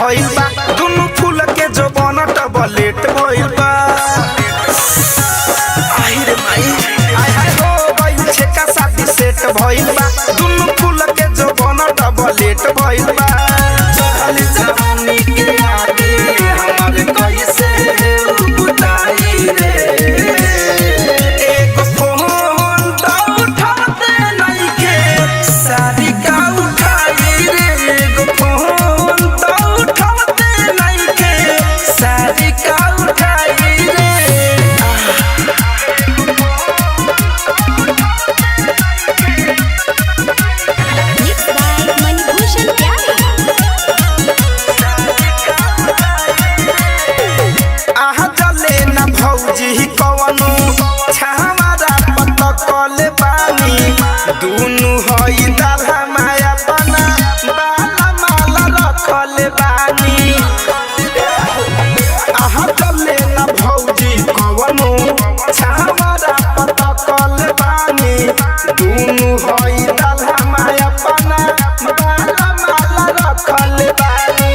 भइल बा दुनु फूल के जो बनट बलेट भइल बा आहिर माई आय हाय हो गइल छे का शादी सेट भइल बा दुनु फूल के जो बनट बलेट भइल बा चढ़ल जवानी के आगे हमर कैसे बुताई रे एक फोन तो उठाते नहीं के सारी का उठाई रे एक फोन तो उठाते नहीं के सारी का उठाई रे Mixed by Manibhushan Pyare. आहा चले ना भौजी कवनु छामारा पटकल बानी दुनु हई दाला माया बना बाला माला रखल बानी आहा चले ना भौजी कवनु छामारा पटकल बानी दुनु हई दाला माया बना बाला माला रखल बानी